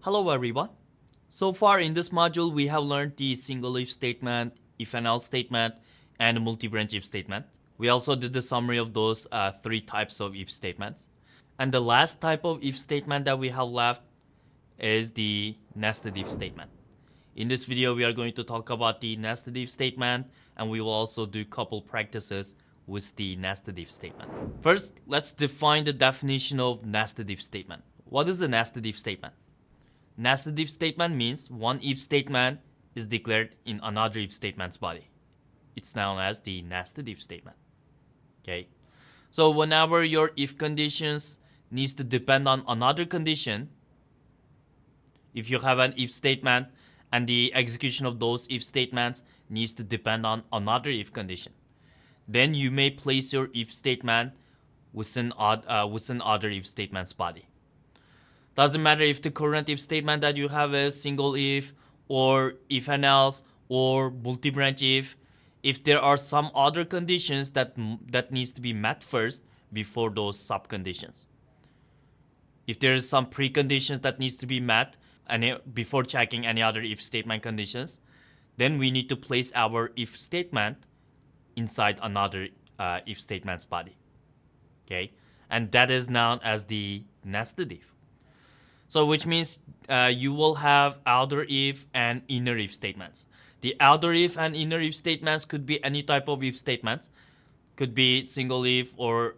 Hello everyone. So far in this module we have learned the single if statement, if and else statement, and multi-branch if statement. We also did the summary of those three types of if statements. And the last type of if statement that we have left is the nested if statement. In this video we are going to talk about the nested if statement, and we will also do a couple practices with the nested if statement. First, let's define the definition of nested if statement. What is a nested if statement? Nested if statement means one if statement is declared in another if statement's body. It's known as the nested if statement. Okay. So whenever your if conditions needs to depend on another condition, if you have an if statement and the execution of those if statements needs to depend on another if condition, then you may place your if statement within other if statement's body. Doesn't matter if the current if statement that you have is single if or if and else or multi-branch if there are some other conditions that needs to be met first before those sub-conditions. If there is some preconditions that needs to be met before checking any other if statement conditions, then we need to place our if statement inside another if statement's body. Okay, and that is known as the nested if. So which means you will have outer if and inner if statements. The outer if and inner if statements could be any type of if statements. Could be single if or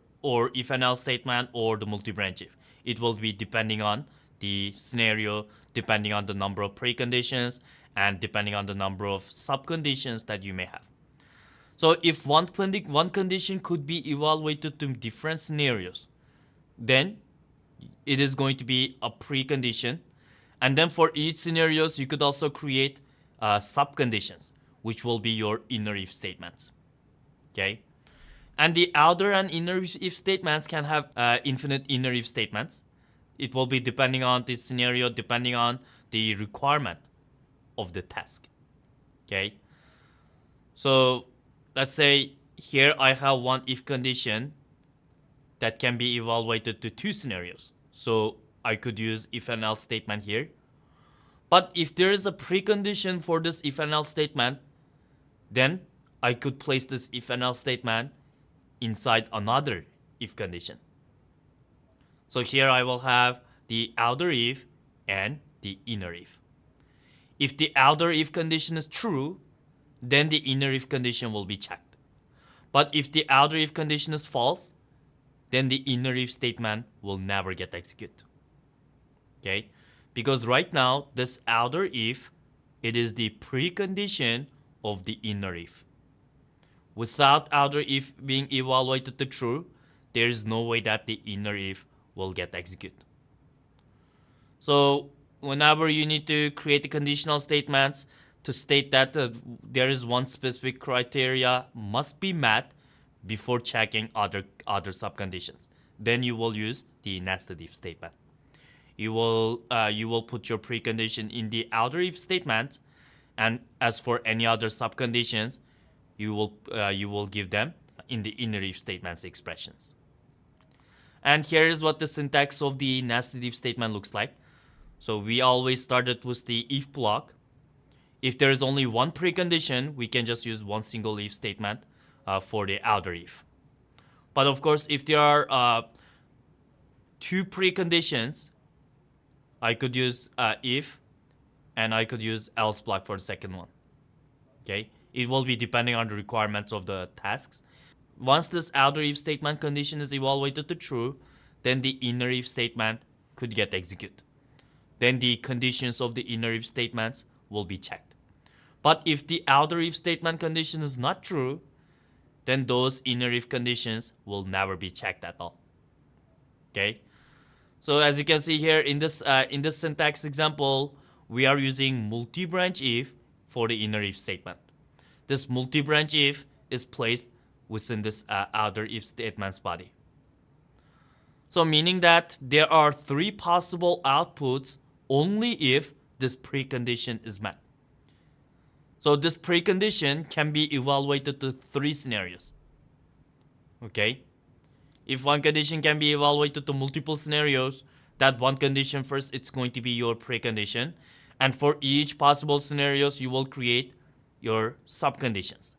if and else statement or the multi-branch if. It will be depending on the scenario, depending on the number of preconditions, and depending on the number of subconditions that you may have. So if one condition could be evaluated to different scenarios, then it is going to be a precondition, and then for each scenarios you could also create subconditions, which will be your inner if statements. Okay, and the outer and inner if statements can have infinite inner if statements. It will be depending on the scenario, depending on the requirement of the task. Okay, so let's say here I have one if condition that can be evaluated to two scenarios. So I could use if and else statement here. But if there is a precondition for this if and else statement, then I could place this if and else statement inside another if condition. So here I will have the outer if and the inner if. If the outer if condition is true, then the inner if condition will be checked. But if the outer if condition is false, then the inner if statement will never get executed. Okay? Because right now, this outer if, it is the precondition of the inner if. Without outer if being evaluated to true, there is no way that the inner if will get executed. So whenever you need to create the conditional statements to state that there is one specific criteria must be met before checking other subconditions, then you will use the nested if statement. You will put your precondition in the outer if statement, and as for any other subconditions, you will give them in the inner if statements expressions. And here is what the syntax of the nested if statement looks like. So we always started with the if block. If there is only one precondition, we can just use one single if statement for the outer if. But of course, if there are two preconditions, I could use if, and I could use else block for the second one. Okay, it will be depending on the requirements of the tasks. Once this outer if statement condition is evaluated to true, then the inner if statement could get executed. Then the conditions of the inner if statements will be checked. But if the outer if statement condition is not true, then those inner if conditions will never be checked at all. Okay, so as you can see here in this syntax example, we are using multi-branch if for the inner if statement. This multi-branch if is placed within this outer if statement's body. So meaning that there are three possible outputs only if this precondition is met. So this precondition can be evaluated to three scenarios. Okay? If one condition can be evaluated to multiple scenarios, That one condition first, it's going to be your precondition. And for each possible scenarios, you will create your subconditions,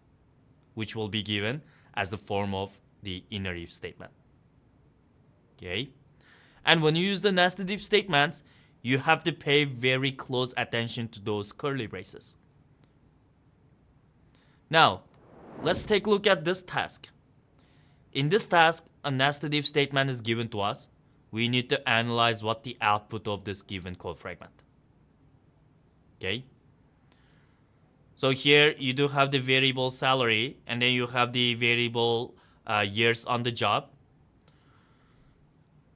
which will be given as the form of the inner if statement. Okay? And when you use the nested if statements, you have to pay very close attention to those curly braces. Now, let's take a look at this task. In this task, a nested if statement is given to us. We need to analyze what the output of this given code fragment. Okay? So here you do have the variable salary, and then you have the variable years on the job.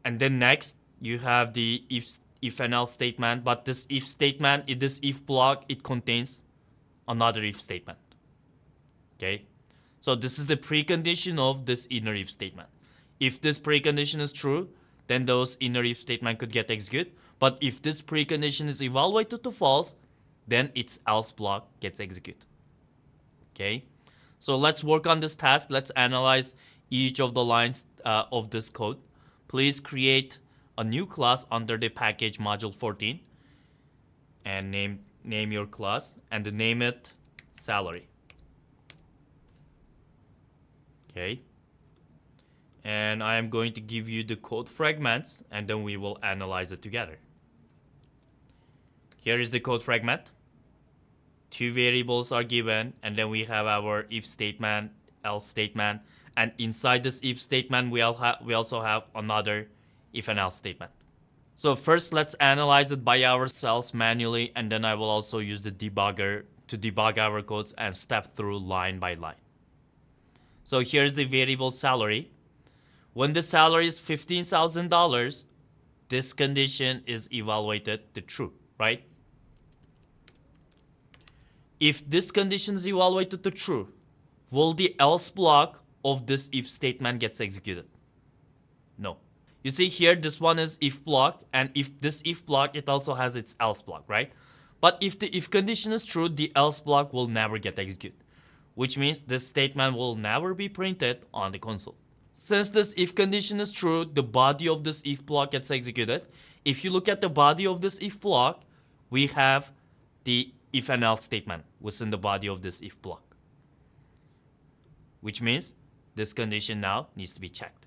And then next, you have the if and else statement, but this if statement, this if block, it contains another if statement. Okay? So this is the precondition of this inner if statement. If this precondition is true, then those inner if statement could get executed. But if this precondition is evaluated to false, then its else block gets executed. Okay? So let's work on this task. Let's analyze each of the lines of this code. Please create a new class under the package module 14 and name your class and name it salary. Okay? And I am going to give you the code fragments, and then we will analyze it together. Here is the code fragment. Two variables are given, and then we have our if statement, else statement, and inside this if statement, we also have another if and else statement. So first, let's analyze it by ourselves manually, and then I will also use the debugger to debug our codes and step through line by line. So here's the variable salary. When the salary is $15,000, this condition is evaluated to true, right? If this condition is evaluated to true, will the else block of this if statement gets executed? No. You see here, this one is if block, and if this if block, it also has its else block, right? But if the if condition is true, the else block will never get executed, which means this statement will never be printed on the console. Since this if condition is true, the body of this if block gets executed. If you look at the body of this if block, we have the if and else statement within the body of this if block, which means this condition now needs to be checked.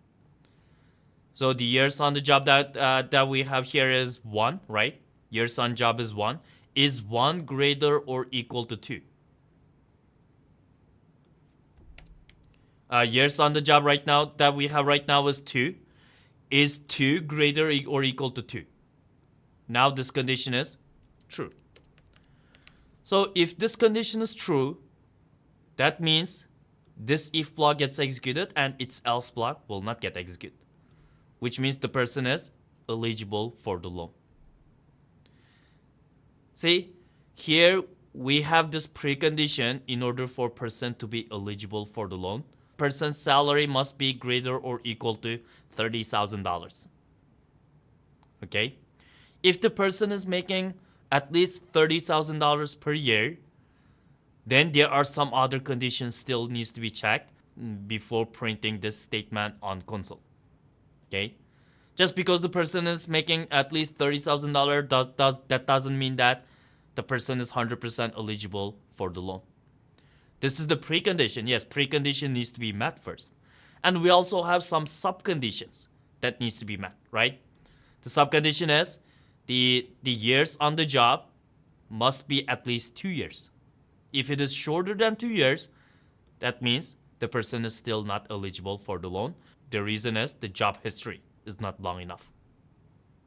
So the years on the job that we have here is 1, right? Years on job is 1. Is 1 greater or equal to 2? Years on the job right now that we have right now is 2. Is 2 greater or equal to 2? Now this condition is true. So if this condition is true, that means this if block gets executed and its else block will not get executed, which means the person is eligible for the loan. See, here we have this precondition in order for person to be eligible for the loan. Person's salary must be greater or equal to $30,000. Okay? If the person is making at least $30,000 per year, then there are some other conditions still needs to be checked before printing this statement on console. Okay? Just because the person is making at least $30,000 that doesn't mean that the person is 100% eligible for the loan. This is the precondition. Yes, precondition needs to be met first. And we also have some subconditions that needs to be met, right? The subcondition is the years on the job must be at least 2 years. If it is shorter than 2 years, that means the person is still not eligible for the loan. The reason is the job history is not long enough.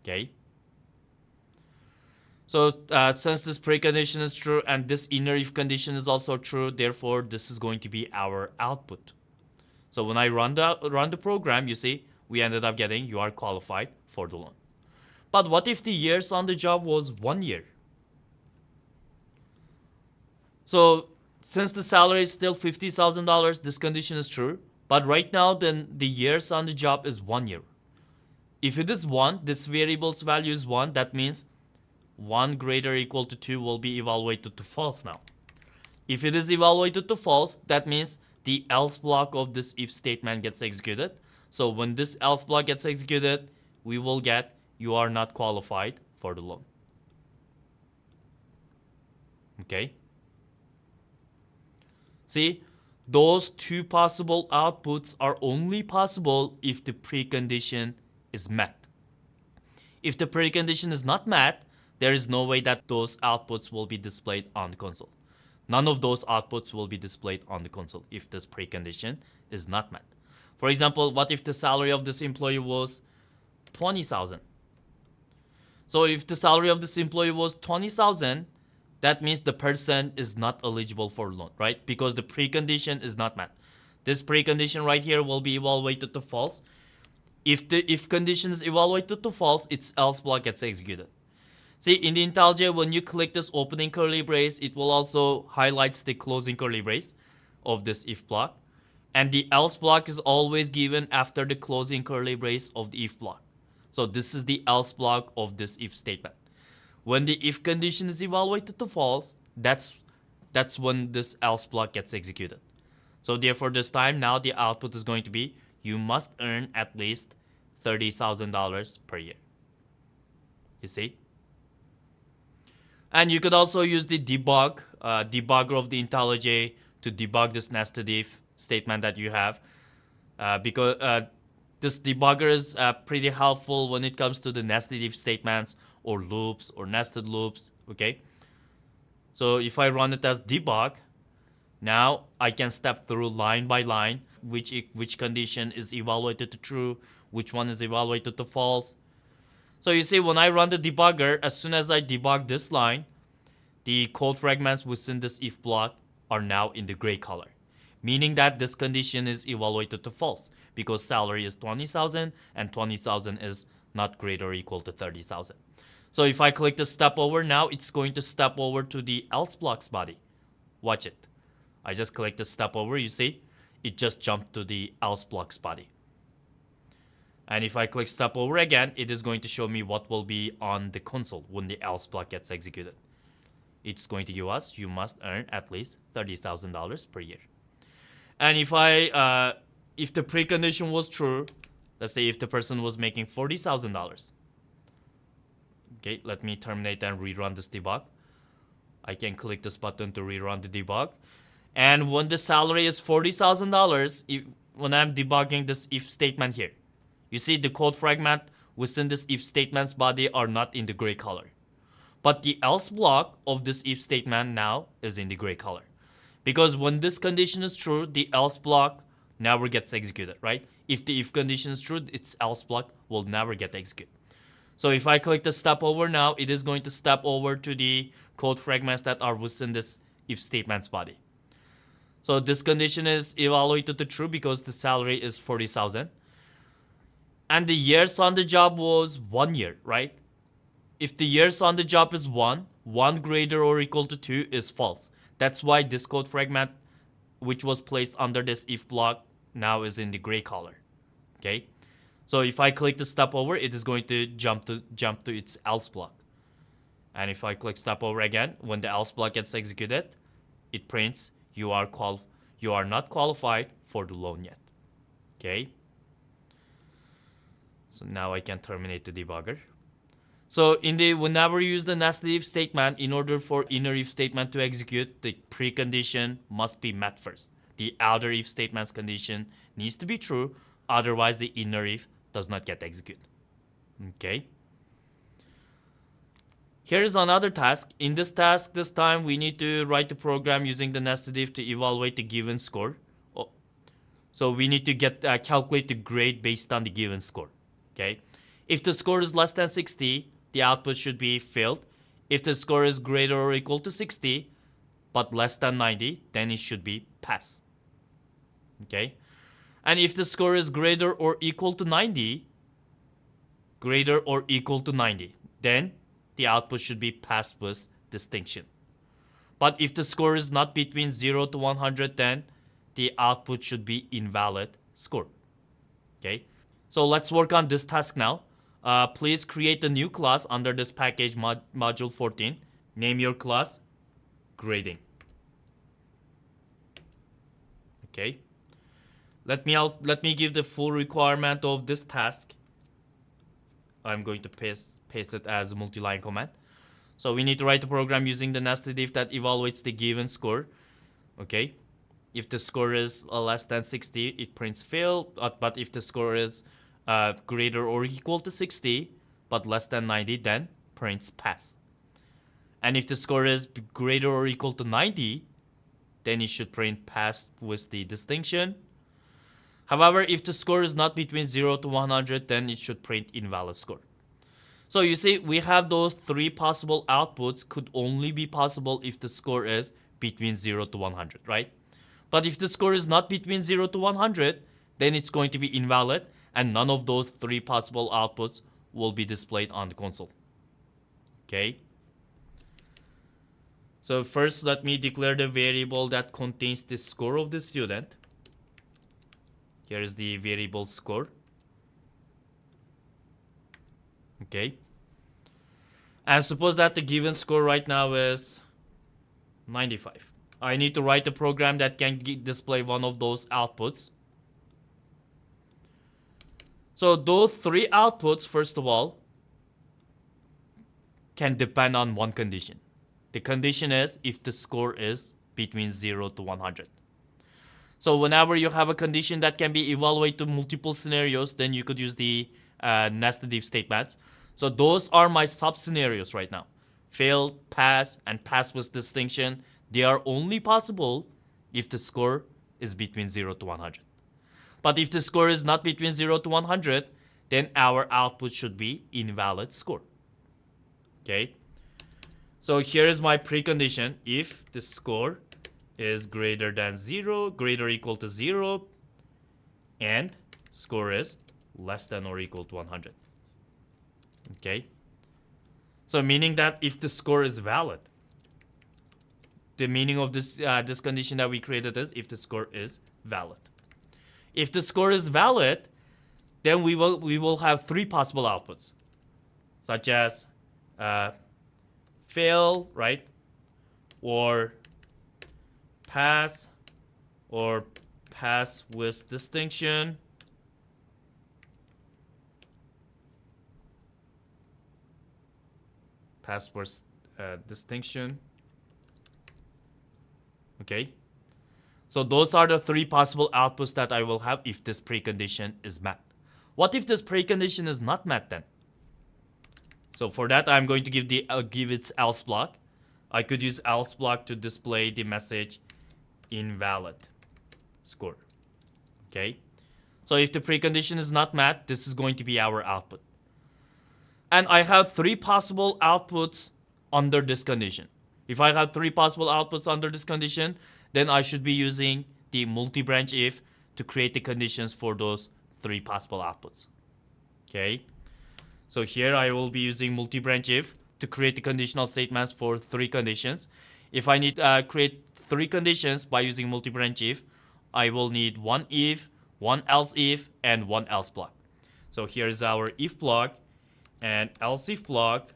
Okay? So since this precondition is true and this inner if condition is also true, therefore this is going to be our output. So when I run the program, you see, we ended up getting you are qualified for the loan. But what if the years on the job was 1 year? So since the salary is still $50,000, this condition is true. But right now, then the years on the job is 1 year. If it is 1, this variable's value is 1. That means 1 greater or equal to 2 will be evaluated to false now. If it is evaluated to false, that means the else block of this if statement gets executed. So when this else block gets executed, we will get you are not qualified for the loan. Okay? See, those two possible outputs are only possible if the precondition is met. If the precondition is not met, there is no way that those outputs will be displayed on the console. None of those outputs will be displayed on the console if this precondition is not met. For example, what if the salary of this employee was 20,000? So if the salary of this employee was 20,000, that means the person is not eligible for loan, right? Because the precondition is not met. This precondition right here will be evaluated to false. If the if condition is evaluated to false, its else block gets executed. See, in the IntelliJ, when you click this opening curly brace, it will also highlights the closing curly brace of this if block. And the else block is always given after the closing curly brace of the if block. So this is the else block of this if statement. When the if condition is evaluated to false, that's when this else block gets executed. So therefore, this time now the output is going to be you must earn at least $30,000 per year. You see? And you could also use the debugger of the IntelliJ to debug this nested if statement that you have, because this debugger is pretty helpful when it comes to the nested if statements or loops or nested loops. Okay, so if I run it as debug, now I can step through line by line which condition is evaluated to true, which one is evaluated to false. So you see, when I run the debugger, as soon as I debug this line, the code fragments within this if block are now in the gray color, meaning that this condition is evaluated to false because salary is 20,000 and 20,000 is not greater or equal to 30,000. So if I click the step over, now it's going to step over to the else block's body. Watch it. I just click the step over, you see, it just jumped to the else block's body. And if I click step over again, it is going to show me what will be on the console when the else block gets executed. It's going to give us, you must earn at least $30,000 per year. And if the precondition was true, let's say if the person was making $40,000. Okay, let me terminate and rerun this debug. I can click this button to rerun the debug. And when the salary is $40,000, when I'm debugging this if statement here, you see the code fragment within this if statement's body are not in the gray color. But the else block of this if statement now is in the gray color. Because when this condition is true, the else block never gets executed, right? If the if condition is true, its else block will never get executed. So if I click the step over now, it is going to step over to the code fragments that are within this if statement's body. So this condition is evaluated to true because the salary is 40,000. And the years on the job was 1 year, right? If the years on the job is 1 greater or equal to 2 is false. That's why this code fragment, which was placed under this if block, now is in the gray color. Okay? So if I click the step over, it is going to jump to its else block. And if I click step over again, when the else block gets executed, it prints you are not qualified for the loan yet. Okay? So now I can terminate the debugger. So whenever you use the nested if statement, in order for inner if statement to execute, the precondition must be met first. The outer if statement's condition needs to be true, otherwise the inner if does not get executed. Okay. Here is another task. In this task, this time we need to write the program using the nested if to evaluate the given score. So we need to calculate the grade based on the given score. Okay. If the score is less than 60, the output should be failed. If the score is greater or equal to 60, but less than 90, then it should be pass. Okay. And if the score is greater or equal to 90, then the output should be passed with distinction. But if the score is not between 0 to 100, then the output should be invalid score. Okay. So let's work on this task now. Please create a new class under this package module 14. Name your class grading. Okay. Let me give the full requirement of this task. I'm going to paste it as a multi-line comment. So we need to write a program using the nested if that evaluates the given score. Okay. If the score is less than 60, it prints fail. But if the score is greater or equal to 60, but less than 90, then prints pass. And if the score is greater or equal to 90, then it should print pass with the distinction. However, if the score is not between 0 to 100, then it should print invalid score. So you see, we have those three possible outputs could only be possible if the score is between 0 to 100, right? But if the score is not between 0 to 100, then it's going to be invalid, and none of those three possible outputs will be displayed on the console. Okay? So first, let me declare the variable that contains the score of the student. Here is the variable score. Okay. And suppose that the given score right now is 95. I need to write a program that can display one of those outputs. So those three outputs, first of all, can depend on one condition. The condition is if the score is between 0 to 100. So whenever you have a condition that can be evaluated to multiple scenarios, then you could use the nested if statements. So those are my sub-scenarios right now. Fail, pass, and pass with distinction. They are only possible if the score is between 0 to 100. But if the score is not between 0 to 100, then our output should be invalid score. Okay? So here is my precondition. If the score is greater than 0, greater or equal to 0, and score is less than or equal to 100. Okay? So meaning that if the score is valid, the meaning of this this condition that we created is if the score is valid. If the score is valid, then we will have three possible outputs, such as fail, right, or pass, or pass with distinction, pass with distinction. Okay, so those are the three possible outputs that I will have if this precondition is met. What if this precondition is not met then? So for that, I'm going to give its else block. I could use else block to display the message invalid score. Okay, so if the precondition is not met, this is going to be our output. And I have three possible outputs under this condition. If I have three possible outputs under this condition, then I should be using the multi-branch if to create the conditions for those three possible outputs. Okay, so here I will be using multi-branch if to create the conditional statements for three conditions. If I need to create three conditions by using multi-branch if, I will need one if, one else if, and one else block. So here's our if block and else if block,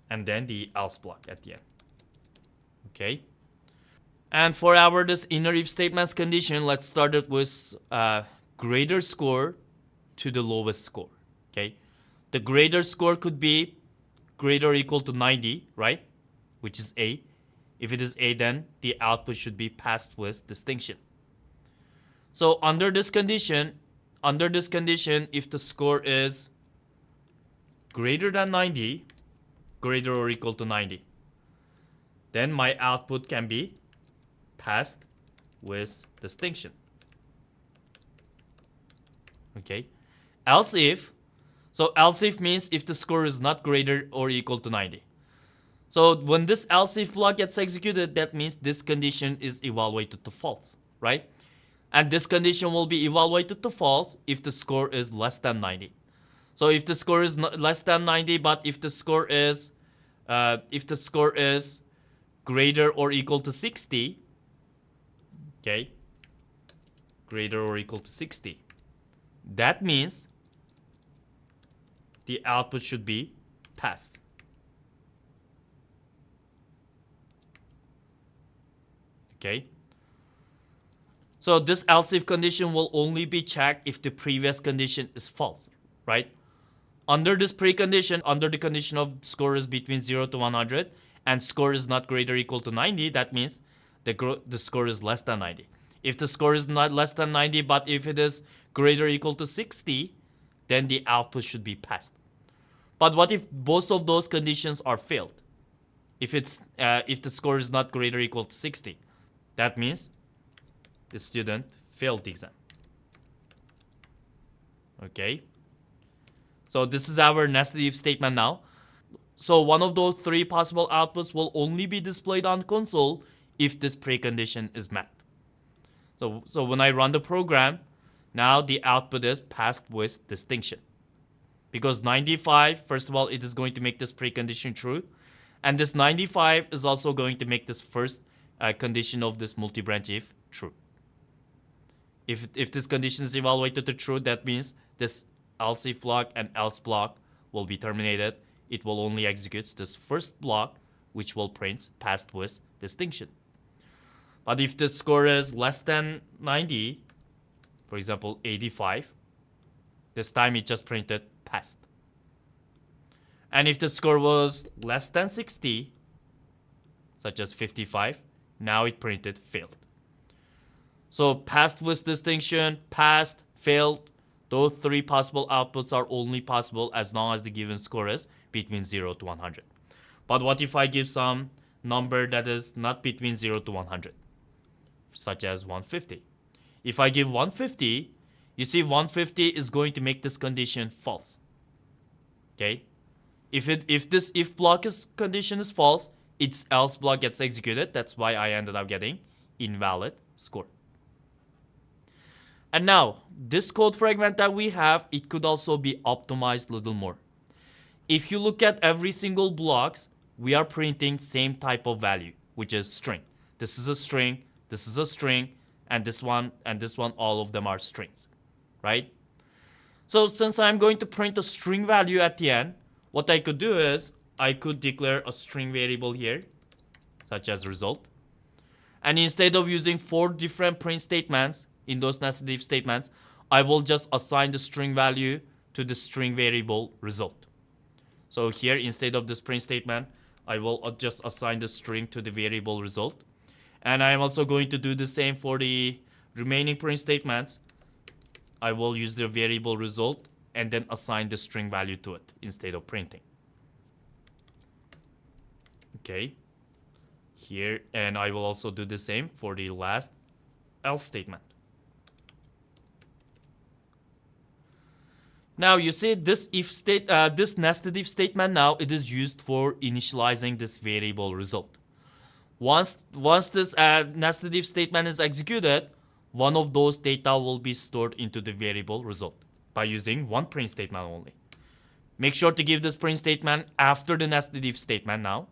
and then the else block at the end. Okay. And for our this inner if statements condition, let's start it with greater score to the lowest score. Okay. The greater score could be greater or equal to 90, right? Which is A. If it is A, then the output should be passed with distinction. So under this condition, if the score is greater than 90, greater or equal to 90, then my output can be passed with distinction. Okay. Else if, so else if means if the score is not greater or equal to 90. So when this else if block gets executed, that means this condition is evaluated to false, right? And this condition will be evaluated to false if the score is less than 90. So if the score is less than 90, but if the score is greater or equal to 60, okay, greater or equal to 60, that means the output should be passed. Okay. So this else if condition will only be checked if the previous condition is false, right? Under this precondition, under the condition of score is between 0 to 100 and score is not greater or equal to 90, that means the score is less than 90. If the score is not less than 90, but if it is greater or equal to 60, then the output should be passed. But what if both of those conditions are failed? If the score is not greater or equal to 60, that means the student failed the exam. Okay. So this is our nested if statement now. So one of those three possible outputs will only be displayed on console if this precondition is met. So when I run the program, now the output is passed with distinction. Because 95, first of all, it is going to make this precondition true. And this 95 is also going to make this first condition of this multi-branch if true. If this condition is evaluated to true, that means this else if block and else block will be terminated. It will only execute this first block, which will print passed with distinction. But if the score is less than 90, for example 85, this time it just printed passed. And if the score was less than 60, such as 55, now it printed failed. So passed with distinction, passed, failed, those three possible outputs are only possible as long as the given score is between 0 to 100. But what if I give some number that is not between 0 to 100, such as 150? If I give 150, you see 150 is going to make this condition false. Okay? If this if block condition is false, its else block gets executed. That's why I ended up getting invalid score. And now, this code fragment that we have, it could also be optimized a little more. If you look at every single blocks, we are printing same type of value, which is string. This is a string, this is a string, and this one, all of them are strings, right? So since I'm going to print a string value at the end, what I could do is I could declare a string variable here, such as result. And instead of using 4 different print statements in those nested if statements, I will just assign the string value to the string variable result. So here, instead of this print statement, I will just assign the string to the variable result. And I'm also going to do the same for the remaining print statements. I will use the variable result and then assign the string value to it instead of printing. Okay. Here, and I will also do the same for the last else statement. Now you see this this nested if statement now it is used for initializing this variable result. Once this nested if statement is executed, one of those data will be stored into the variable result by using one print statement only. Make sure to give this print statement after the nested if statement now,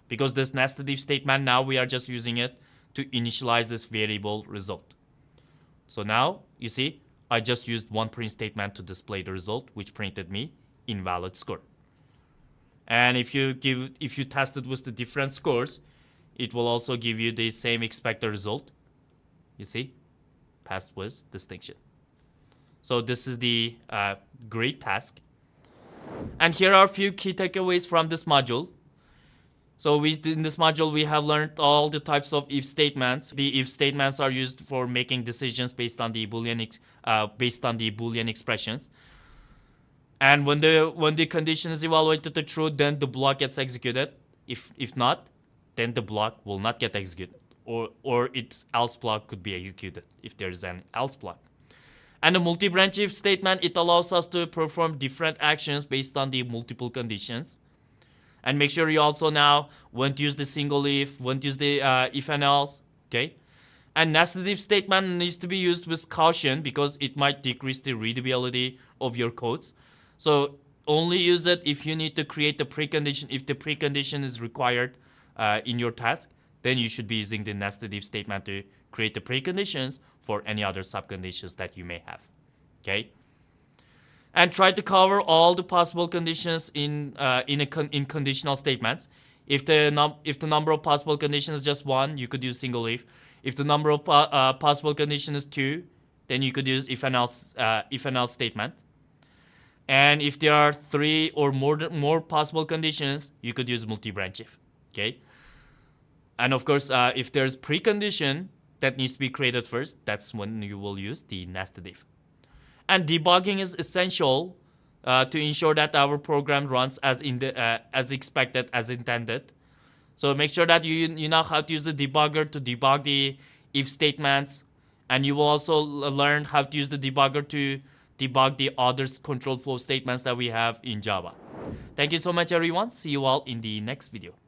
because this nested if statement now we are just using it to initialize this variable result. So now you see I just used one print statement to display the result, which printed me invalid score. And if you test it with the different scores, it will also give you the same expected result. You see, passed with distinction. So this is the great task. And here are a few key takeaways from this module. So in this module, we have learned all the types of if statements. The if statements are used for making decisions based on the Boolean expressions. And when the condition is evaluated to true, then the block gets executed. If not, then the block will not get executed, or its else block could be executed if there is an else block. And the multi-branch if statement, it allows us to perform different actions based on the multiple conditions. And make sure you also now when to use the single if, when to use the if and else, okay? And nested if statement needs to be used with caution because it might decrease the readability of your codes. So only use it if you need to create the precondition. If the precondition is required in your task, then you should be using the nested if statement to create the preconditions for any other subconditions that you may have, okay? And try to cover all the possible conditions in conditional statements. If the number of possible conditions is just 1, you could use single if. If the number of possible conditions is 2, then you could use if and else statement. And if there are 3 or more possible conditions, you could use multi-branch if. Okay. And of course, if there's precondition that needs to be created first, that's when you will use the nested if. And debugging is essential to ensure that our program runs as expected, as intended. So make sure that you know how to use the debugger to debug the if statements, and you will also learn how to use the debugger to debug the other control flow statements that we have in Java. Thank you so much, everyone. See you all in the next video.